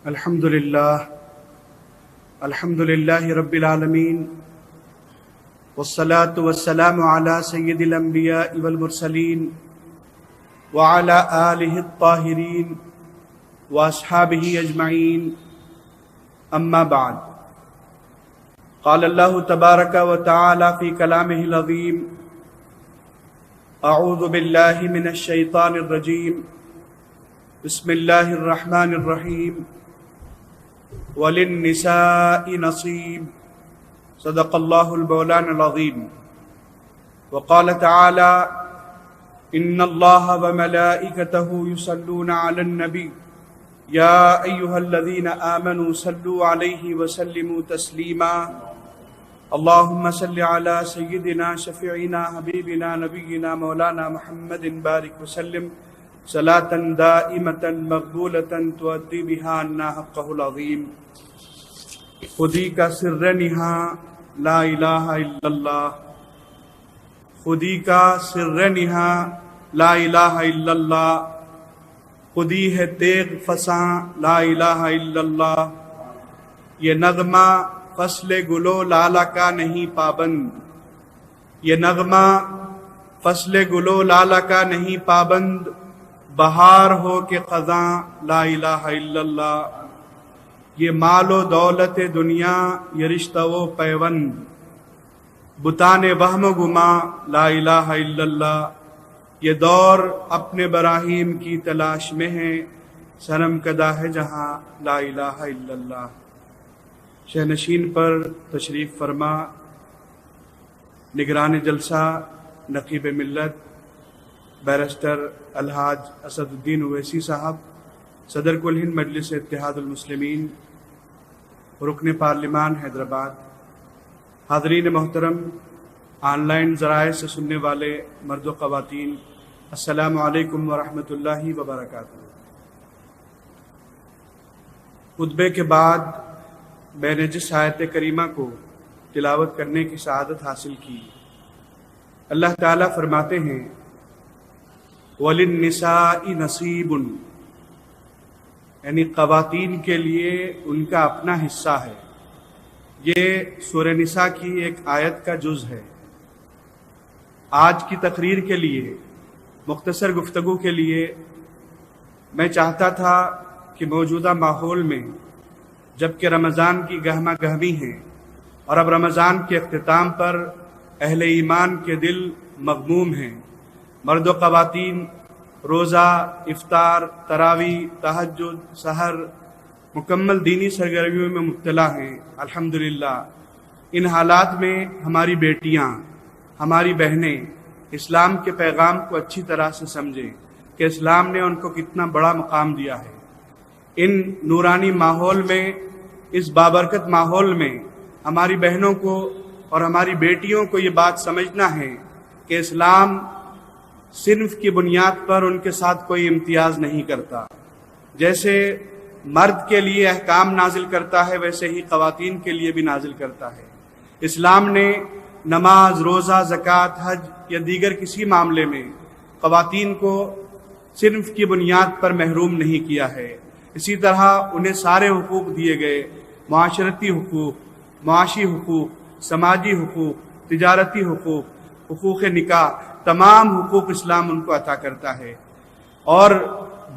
الحمد للہ رب العالمین والصلاة والسلام علی سید الانبیاء والمرسلین وعلی آلہ الطاہرین واصحابہ اجمعین اما بعد قال اللہ تبارک وتعالی فی کلامہ العظیم اعوذ باللہ من الشیطان الرجیم بسم اللہ الرحمن الرحیم وَلِلنِّسَاءِ نَصِيبٌ صدق اللہ المولان العظیم وقال تعالی ان اللہ وملائکتہ یصلون علی النبی یا ایہا الذین آمنوا صلوا علیہ وسلموا تسلیما اللہم صل علی سیدنا شفیعنا حبیبنا نبینا مولانا محمد بارک وسلم صلاة دائمة مقبولة تؤدی بها عنا حقہ العظیم خودی کا سر نہاں لا الہ الا اللہ خودی کا سر نہاں لا الہ الا اللہ خودی ہے تیغ فساں لا الہ الا اللہ یہ نغمہ فصل گلو لالا کا نہیں پابند یہ نغمہ فصل گلو لالا کا نہیں پابند بہار ہو کہ خزاں لا الہ الا اللہ یہ مال و دولت دنیا یہ رشتہ و پیوند بتان وہم و گما لا الہ الا اللہ یہ دور اپنے براہیم کی تلاش میں ہے سرم کدہ ہے جہاں لا الہ الا اللہ شہنشین پر تشریف فرما نگران جلسہ نقیب ملت بیرسٹر الحاج اسد الدین اویسی صاحب صدر کل ہند مجلس اتحاد المسلمین رکن پارلیمان حیدرآباد حاضرین محترم آن لائن ذرائع سے سننے والے مرد و خواتین السلام علیکم ورحمۃ اللہ وبرکاتہ خطبے کے بعد میں نے جس آیت کریمہ کو تلاوت کرنے کی سعادت حاصل کی اللہ تعالیٰ فرماتے ہیں وَلِلنِّسَاءِ نَصِيبٌ یعنی خواتین کے لیے ان کا اپنا حصہ ہے۔ یہ سورہ نساء کی ایک آیت کا جز ہے۔ آج کی تقریر کے لیے مختصر گفتگو کے لیے میں چاہتا تھا کہ موجودہ ماحول میں جبکہ رمضان کی گہما گہمی ہے اور اب رمضان کے اختتام پر اہل ایمان کے دل مغموم ہیں، مرد و خواتین روزہ، افطار، تراویح، تہجد، سحر مکمل دینی سرگرمیوں میں مبتلا ہیں۔ الحمدللہ ان حالات میں ہماری بیٹیاں، ہماری بہنیں اسلام کے پیغام کو اچھی طرح سے سمجھیں کہ اسلام نے ان کو کتنا بڑا مقام دیا ہے۔ ان نورانی ماحول میں، اس بابرکت ماحول میں ہماری بہنوں کو اور ہماری بیٹیوں کو یہ بات سمجھنا ہے کہ اسلام صنف کی بنیاد پر ان کے ساتھ کوئی امتیاز نہیں کرتا۔ جیسے مرد کے لیے احکام نازل کرتا ہے ویسے ہی خواتین کے لیے بھی نازل کرتا ہے۔ اسلام نے نماز، روزہ، زکوٰۃ، حج یا دیگر کسی معاملے میں خواتین کو صنف کی بنیاد پر محروم نہیں کیا ہے۔ اسی طرح انہیں سارے حقوق دیے گئے، معاشرتی حقوق، معاشی حقوق، سماجی حقوق، تجارتی حقوق، حقوق نکاح، تمام حقوق اسلام ان کو عطا کرتا ہے۔ اور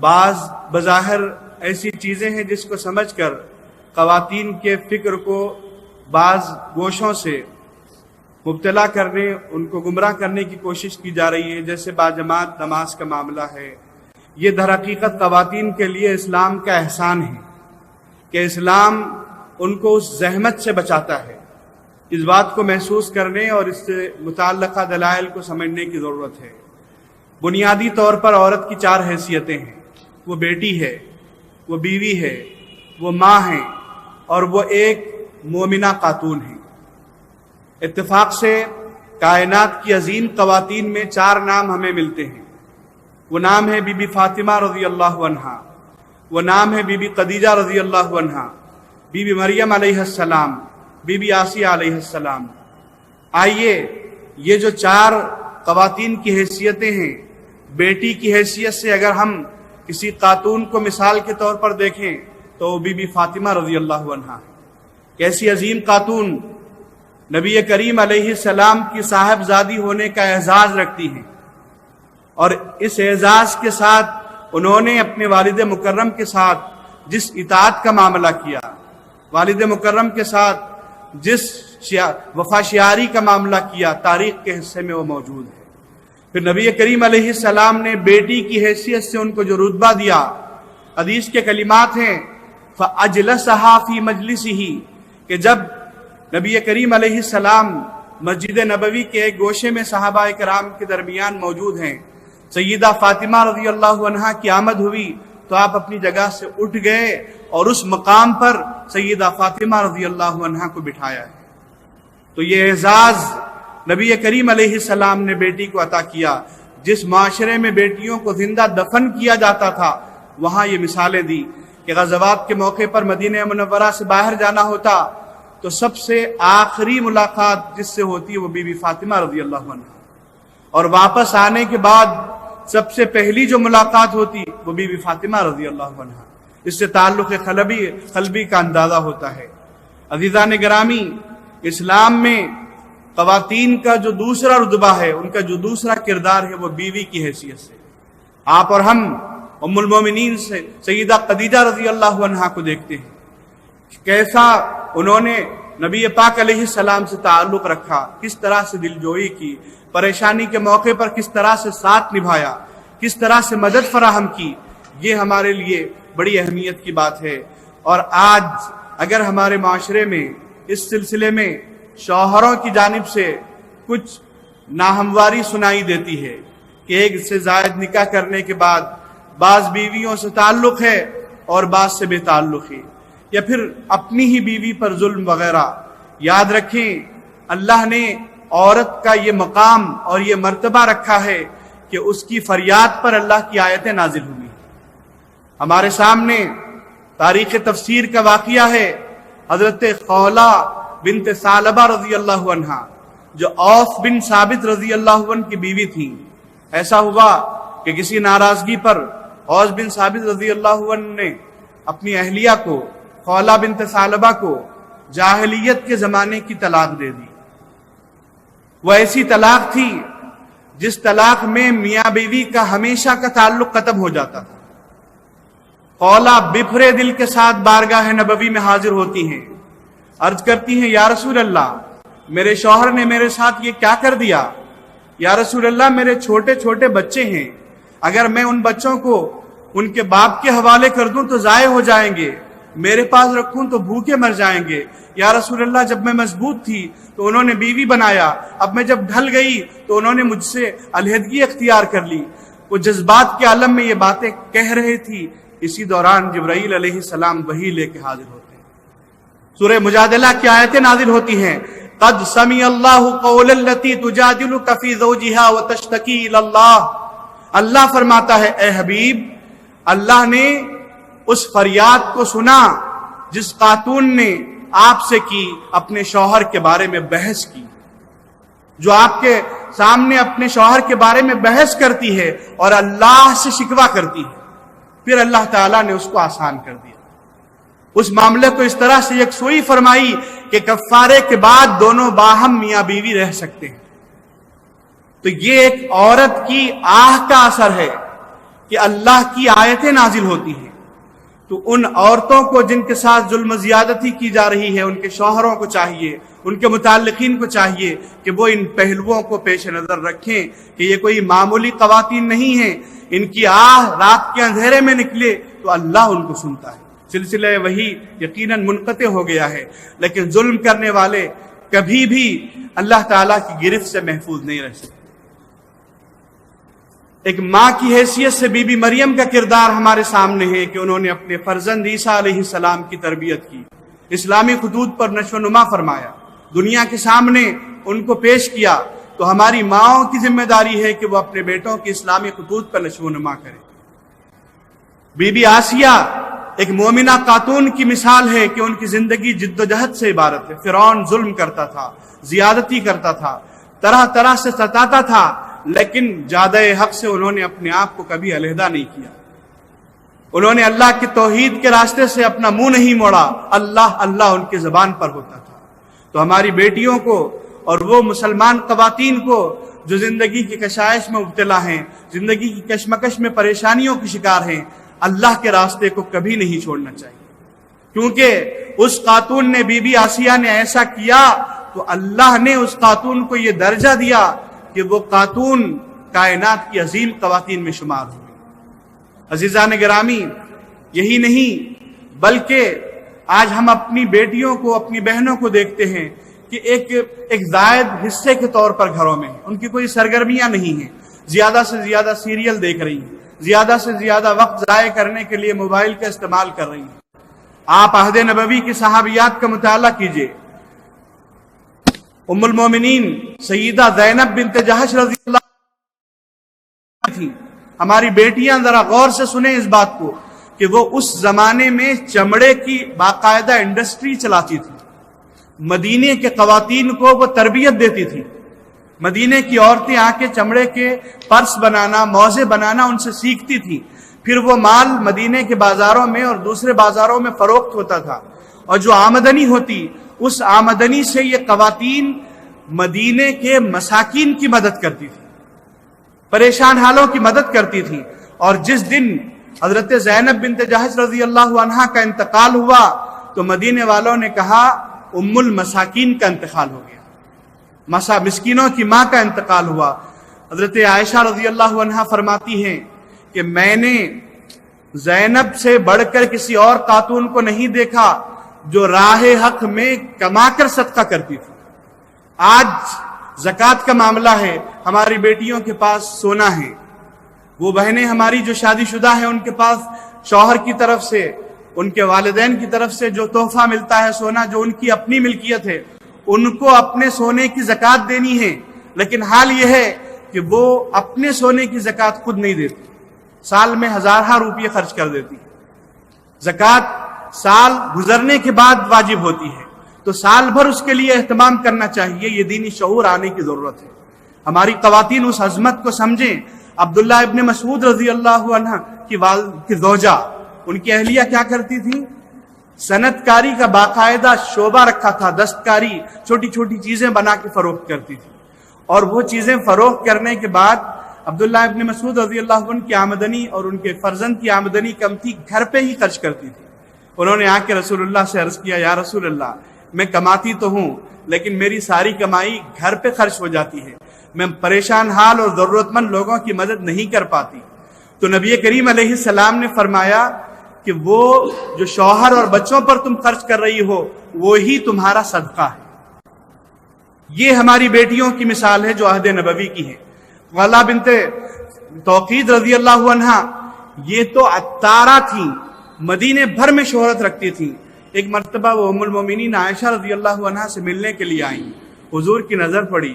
بعض بظاہر ایسی چیزیں ہیں جس کو سمجھ کر خواتین کے فکر کو بعض گوشوں سے مبتلا کرنے، ان کو گمراہ کرنے کی کوشش کی جا رہی ہے، جیسے باجماعت نماز کا معاملہ ہے۔ یہ در حقیقت خواتین کے لیے اسلام کا احسان ہے کہ اسلام ان کو اس زحمت سے بچاتا ہے۔ اس بات کو محسوس کرنے اور اس سے متعلقہ دلائل کو سمجھنے کی ضرورت ہے۔ بنیادی طور پر عورت کی 4 حیثیتیں ہیں، وہ بیٹی ہے، وہ بیوی ہے، وہ ماں ہے اور وہ ایک مومنہ خاتون ہے۔ اتفاق سے کائنات کی عظیم خواتین میں 4 نام ہمیں ملتے ہیں۔ وہ نام ہے بی بی فاطمہ رضی اللہ عنہا، وہ نام ہے بی بی خدیجہ رضی اللہ عنہا، بی بی مریم علیہ السلام، بی بی آسیہ علیہ السلام۔ آئیے یہ جو 4 خواتین کی حیثیتیں ہیں، بیٹی کی حیثیت سے اگر ہم کسی خاتون کو مثال کے طور پر دیکھیں تو بی بی فاطمہ رضی اللہ عنہا ہے۔ کیسی عظیم خاتون نبی کریم علیہ السلام کی صاحبزادی ہونے کا اعزاز رکھتی ہیں، اور اس اعزاز کے ساتھ انہوں نے اپنے والد مکرم کے ساتھ جس اطاعت کا معاملہ کیا، والد مکرم کے ساتھ جس وفا شیاری کا معاملہ کیا، تاریخ کے حصے میں وہ موجود ہے۔ پھر نبی کریم علیہ السلام نے بیٹی کی حیثیت سے ان کو جو رتبہ دیا، حدیث کے کلمات ہیں فَأَجْلَسَهَا فِي مَجْلِسِهِ، کہ جب نبی کریم علیہ السلام مسجد نبوی کے ایک گوشے میں صحابہ کرام کے درمیان موجود ہیں، سیدہ فاطمہ رضی اللہ عنہا کی آمد ہوئی تو آپ اپنی جگہ سے اٹھ گئے اور اس مقام پر سیدہ فاطمہ رضی اللہ عنہا کو بٹھایا ہے۔ تو یہ اعزاز نبی کریم علیہ السلام نے بیٹی کو عطا کیا۔ جس معاشرے میں بیٹیوں کو زندہ دفن کیا جاتا تھا، وہاں یہ مثالیں دی کہ غزوات کے موقع پر مدینہ منورہ سے باہر جانا ہوتا تو سب سے آخری ملاقات جس سے ہوتی ہے وہ بی بی فاطمہ رضی اللہ عنہا، اور واپس آنے کے بعد سب سے پہلی جو ملاقات ہوتی وہ بی بی فاطمہ رضی اللہ عنہا۔ اس سے تعلق قلبی کا اندازہ ہوتا ہے۔ عزیزان گرامی، اسلام میں خواتین کا جو دوسرا رتبہ ہے، ان کا جو دوسرا کردار ہے، وہ بیوی کی حیثیت سے آپ اور ہم ام المومنین سے سیدہ خدیجہ رضی اللہ عنہا کو دیکھتے ہیں، کیسا انہوں نے نبی پاک علیہ السلام سے تعلق رکھا، کس طرح سے دلجوئی کی، پریشانی کے موقع پر کس طرح سے ساتھ نبھایا، کس طرح سے مدد فراہم کی۔ یہ ہمارے لیے بڑی اہمیت کی بات ہے۔ اور آج اگر ہمارے معاشرے میں اس سلسلے میں شوہروں کی جانب سے کچھ ناہمواری سنائی دیتی ہے کہ ایک سے زائد نکاح کرنے کے بعد بعض بیویوں سے تعلق ہے اور بعض سے بے تعلق ہے، یا پھر اپنی ہی بیوی پر ظلم وغیرہ، یاد رکھیں اللہ نے عورت کا یہ مقام اور یہ مرتبہ رکھا ہے کہ اس کی فریاد پر اللہ کی آیتیں نازل ہوئی۔ ہمارے سامنے تاریخ تفسیر کا واقعہ ہے، حضرت خولہ بنت ثعلبہ رضی اللہ عنہا جو اوس بن ثابت رضی اللہ عنہ کی بیوی تھیں۔ ایسا ہوا کہ کسی ناراضگی پر اوس بن ثابت رضی اللہ عنہ نے اپنی اہلیہ کو، خولہ بنت ثعلبہ کو، جاہلیت کے زمانے کی طلاق دے دی۔ وہ ایسی طلاق تھی جس طلاق میں میاں بیوی کا ہمیشہ کا تعلق ختم ہو جاتا تھا۔ خولہ بپھرے دل کے ساتھ بارگاہ نبوی میں حاضر ہوتی ہیں، عرض کرتی ہیں یا رسول اللہ، میرے شوہر نے میرے ساتھ یہ کیا کر دیا؟ یا رسول اللہ، میرے چھوٹے چھوٹے بچے ہیں، اگر میں ان بچوں کو ان کے باپ کے حوالے کر دوں تو ضائع ہو جائیں گے، میرے پاس رکھوں تو بھوکے مر جائیں گے۔ یا رسول اللہ، جب میں مضبوط تھی تو انہوں نے بیوی بنایا، اب میں جب ڈھل گئی تو انہوں نے مجھ سے علیحدگی اختیار کر لی۔ وہ جذبات کے عالم میں یہ باتیں کہہ رہے تھی، اسی دوران جبرائیل علیہ السلام وحی لے کے حاضر ہوتے ہیں۔ سورہ مجادلہ کی آیتیں نازل ہوتی ہیں، قد سمع اللہ قول التی تجادلک فی زوجہا وتشتکی الی اللہ۔ اللہ فرماتا ہے اے حبیب، اللہ نے اس فریاد کو سنا جس خاتون نے آپ سے کی، اپنے شوہر کے بارے میں بحث کی، جو آپ کے سامنے اپنے شوہر کے بارے میں بحث کرتی ہے اور اللہ سے شکوہ کرتی ہے، پھر اللہ تعالیٰ نے اس کو آسان کر دیا، اس معاملے کو اس طرح سے یکسوئی فرمائی کہ کفارے کے بعد دونوں باہم میاں بیوی رہ سکتے ہیں۔ تو یہ ایک عورت کی آہ کا اثر ہے کہ اللہ کی آیتیں نازل ہوتی ہیں، تو ان عورتوں کو جن کے ساتھ ظلم زیادتی کی جا رہی ہے، ان کے شوہروں کو چاہیے، ان کے متعلقین کو چاہیے کہ وہ ان پہلوؤں کو پیش نظر رکھیں کہ یہ کوئی معمولی خواتین نہیں ہیں، ان کی آہ رات کے اندھیرے میں نکلے تو اللہ ان کو سنتا ہے۔ سلسلہ وحی یقیناً منقطع ہو گیا ہے، لیکن ظلم کرنے والے کبھی بھی اللہ تعالیٰ کی گرفت سے محفوظ نہیں رہ سکتے۔ ایک ماں کی حیثیت سے بی بی مریم کا کردار ہمارے سامنے ہے کہ انہوں نے اپنے فرزند عیسیٰ علیہ السلام کی تربیت کی، اسلامی خطوط پر نشو و نما فرمایا، دنیا کے سامنے ان کو پیش کیا۔ تو ہماری ماؤں کی ذمہ داری ہے کہ وہ اپنے بیٹوں کی اسلامی خطوط پر نشو و نما کریں۔ بی بی آسیہ ایک مومنہ خاتون کی مثال ہے کہ ان کی زندگی جد و جہد سے عبارت ہے۔ فرعون ظلم کرتا تھا، زیادتی کرتا تھا، طرح طرح سے ستاتا تھا، لیکن جادہ حق سے انہوں نے اپنے آپ کو کبھی علیحدہ نہیں کیا۔ انہوں نے اللہ کے توحید کے راستے سے اپنا منہ نہیں موڑا، اللہ اللہ ان کی زبان پر ہوتا تھا۔ تو ہماری بیٹیوں کو اور وہ مسلمان خواتین کو جو زندگی کی کشائش میں مبتلا ہیں، زندگی کی کشمکش میں پریشانیوں کی شکار ہیں، اللہ کے راستے کو کبھی نہیں چھوڑنا چاہیے، کیونکہ اس خاتون نے، بی بی آسیہ نے ایسا کیا تو اللہ نے اس خاتون کو یہ درجہ دیا کہ وہ خاتون کائنات کی عظیم خواتین میں شمار ہوئی۔ عزیزان گرامی، یہی نہیں بلکہ آج ہم اپنی بیٹیوں کو، اپنی بہنوں کو دیکھتے ہیں کہ ایک زائد حصے کے طور پر گھروں میں ان کی کوئی سرگرمیاں نہیں ہیں، زیادہ سے زیادہ سیریل دیکھ رہی ہیں، زیادہ سے زیادہ وقت ضائع کرنے کے لیے موبائل کا استعمال کر رہی ہیں۔ آپ عہد نبوی کی صحابیات کا مطالعہ کیجئے، ام المومنین سیدہ زینب بنت جحش رضی اللہ عنہا تھی۔ ہماری بیٹیاں ذرا غور سے سنیں اس بات کو کہ وہ اس زمانے میں چمڑے کی باقاعدہ انڈسٹری چلاتی تھی، مدینے کے خواتین کو وہ تربیت دیتی تھی۔ مدینے کی عورتیں آ کے چمڑے کے پرس بنانا، موزے بنانا ان سے سیکھتی تھی، پھر وہ مال مدینے کے بازاروں میں اور دوسرے بازاروں میں فروخت ہوتا تھا، اور جو آمدنی ہوتی اس آمدنی سے یہ خواتین مدینے کے مساکین کی مدد کرتی تھی، پریشان حالوں کی مدد کرتی تھی۔ اور جس دن حضرت زینب بنت جحش رضی اللہ عنہا کا انتقال ہوا تو مدینے والوں نے کہا ام المساکین کا انتقال ہو گیا، مسکینوں کی ماں کا انتقال ہوا۔ حضرت عائشہ رضی اللہ عنہا فرماتی ہیں کہ میں نے زینب سے بڑھ کر کسی اور خاتون کو نہیں دیکھا جو راہ حق میں کما کر صدقہ کرتی تھی۔ آج زکوٰۃ کا معاملہ ہے، ہماری بیٹیوں کے پاس سونا ہے، وہ بہنیں ہماری جو شادی شدہ ہیں ان کے پاس شوہر کی طرف سے، ان کے والدین کی طرف سے جو تحفہ ملتا ہے سونا، جو ان کی اپنی ملکیت ہے، ان کو اپنے سونے کی زکوٰۃ دینی ہے، لیکن حال یہ ہے کہ وہ اپنے سونے کی زکوٰۃ خود نہیں دیتی، سال میں ہزارہ روپیے خرچ کر دیتی ہے۔ زکوٰۃ سال گزرنے کے بعد واجب ہوتی ہے، تو سال بھر اس کے لیے اہتمام کرنا چاہیے، یہ دینی شعور آنے کی ضرورت ہے۔ ہماری خواتین اس عظمت کو سمجھیں۔ عبداللہ ابن مسعود رضی اللہ عنہ کی زوجہ، ان کی اہلیہ کیا کرتی تھی؟ صنعت کاری کا باقاعدہ شعبہ رکھا تھا، دستکاری، چھوٹی چھوٹی چیزیں بنا کے فروخت کرتی تھی، اور وہ چیزیں فروخت کرنے کے بعد عبداللہ ابن مسعود رضی اللہ عنہ کی آمدنی اور ان کے فرزند کی آمدنی کم تھی، گھر پہ ہی خرچ کرتی تھی۔ انہوں نے آ کے رسول اللہ سے عرض کیا، یا رسول اللہ، میں کماتی تو ہوں لیکن میری ساری کمائی گھر پہ خرچ ہو جاتی ہے، میں پریشان حال اور ضرورت مند لوگوں کی مدد نہیں کر پاتی۔ تو نبی کریم علیہ السلام نے فرمایا کہ وہ جو شوہر اور بچوں پر تم خرچ کر رہی ہو وہی تمہارا صدقہ ہے۔ یہ ہماری بیٹیوں کی مثال ہے جو عہد نبوی کی ہے۔ غلہ بنت توقید رضی اللہ عنہا یہ تو عطارہ تھیں، مدینے بھر میں شہرت رکھتی تھیں۔ ایک مرتبہ وہ ام المومنین عائشہ رضی اللہ عنہا سے ملنے کے لیے آئیں، حضور کی نظر پڑی،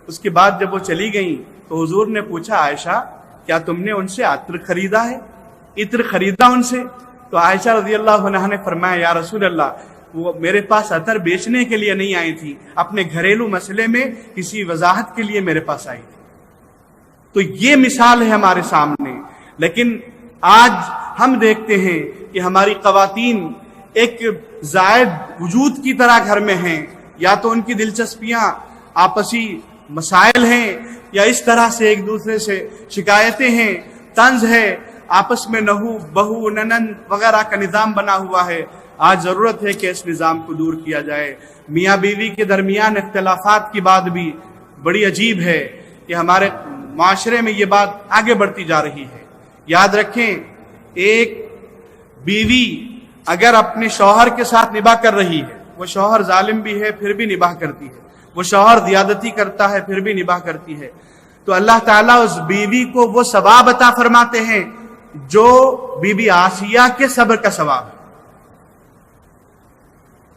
اس کے بعد جب وہ چلی گئیں تو حضور نے پوچھا، عائشہ کیا تم نے ان سے عطر خریدا ہے؟ عطر خریدا ان سے؟ تو عائشہ رضی اللہ عنہا نے فرمایا، یا رسول اللہ، وہ میرے پاس عطر بیچنے کے لیے نہیں آئی تھی، اپنے گھریلو مسئلے میں کسی وضاحت کے لیے میرے پاس آئی تھی۔ تو یہ مثال ہے ہمارے سامنے، لیکن آج ہم دیکھتے ہیں کہ ہماری خواتین ایک زائد وجود کی طرح گھر میں ہیں، یا تو ان کی دلچسپیاں آپسی مسائل ہیں، یا اس طرح سے ایک دوسرے سے شکایتیں ہیں، طنز ہے، آپس میں نہو بہو ننند وغیرہ کا نظام بنا ہوا ہے۔ آج ضرورت ہے کہ اس نظام کو دور کیا جائے۔ میاں بیوی کے درمیان اختلافات کی بات بھی بڑی عجیب ہے کہ ہمارے معاشرے میں یہ بات آگے بڑھتی جا رہی ہے۔ یاد رکھیں، ایک بیوی اگر اپنے شوہر کے ساتھ نباہ کر رہی ہے، وہ شوہر ظالم بھی ہے پھر بھی نباہ کرتی ہے، وہ شوہر زیادتی کرتا ہے پھر بھی نباہ کرتی ہے، تو اللہ تعالیٰ اس بیوی کو وہ ثواب عطا فرماتے ہیں جو بی بی آسیہ کے صبر کا ثواب ہے۔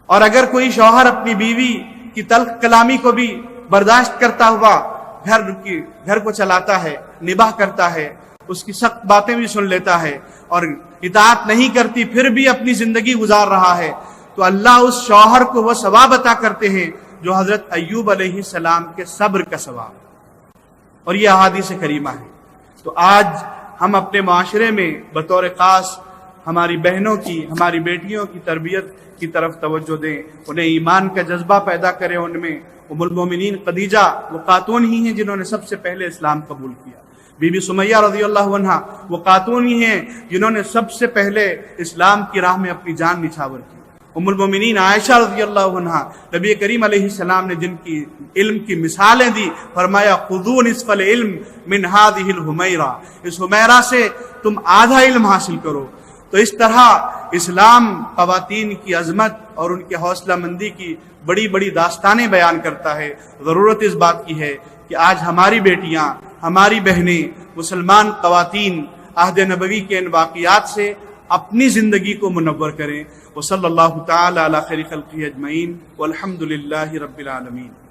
اور اگر کوئی شوہر اپنی بیوی کی تلخ کلامی کو بھی برداشت کرتا ہوا گھر کو چلاتا ہے، نباہ کرتا ہے، اس کی سخت باتیں بھی سن لیتا ہے اور اطاعت نہیں کرتی پھر بھی اپنی زندگی گزار رہا ہے، تو اللہ اس شوہر کو وہ ثواب عطا کرتے ہیں جو حضرت ایوب علیہ السلام کے صبر کا ثواب، اور یہ احادیث کریمہ ہے۔ تو آج ہم اپنے معاشرے میں بطور خاص ہماری بہنوں کی، ہماری بیٹیوں کی تربیت کی طرف توجہ دیں، انہیں ایمان کا جذبہ پیدا کریں ان میں۔ ام المومنین خدیجہ وہ خاتون ہی ہیں جنہوں نے سب سے پہلے اسلام قبول کیا۔ بی بی سمیہ رضی اللہ عنہا وہ خاتون ہی ہیں جنہوں نے سب سے پہلے اسلام کی راہ میں اپنی جان نچھاور کی۔ ام المومنین عائشہ رضی اللہ عنہا نبی کریم علیہ السلام نے جن کی علم کی مثالیں دی، فرمایا خذوا نصف العلم من هذه الحمیرہ، اس حمیرہ سے تم آدھا علم حاصل کرو۔ تو اس طرح اسلام خواتین کی عظمت اور ان کے حوصلہ مندی کی بڑی بڑی داستانیں بیان کرتا ہے۔ ضرورت اس بات کی ہے کہ آج ہماری بیٹیاں، ہماری بہنیں، مسلمان خواتین عہد نبوی کے ان واقعات سے اپنی زندگی کو منور کریں۔ وصلی اللہ تعالی علی خیر خلقہ اجمعین والحمد للہ رب العالمین۔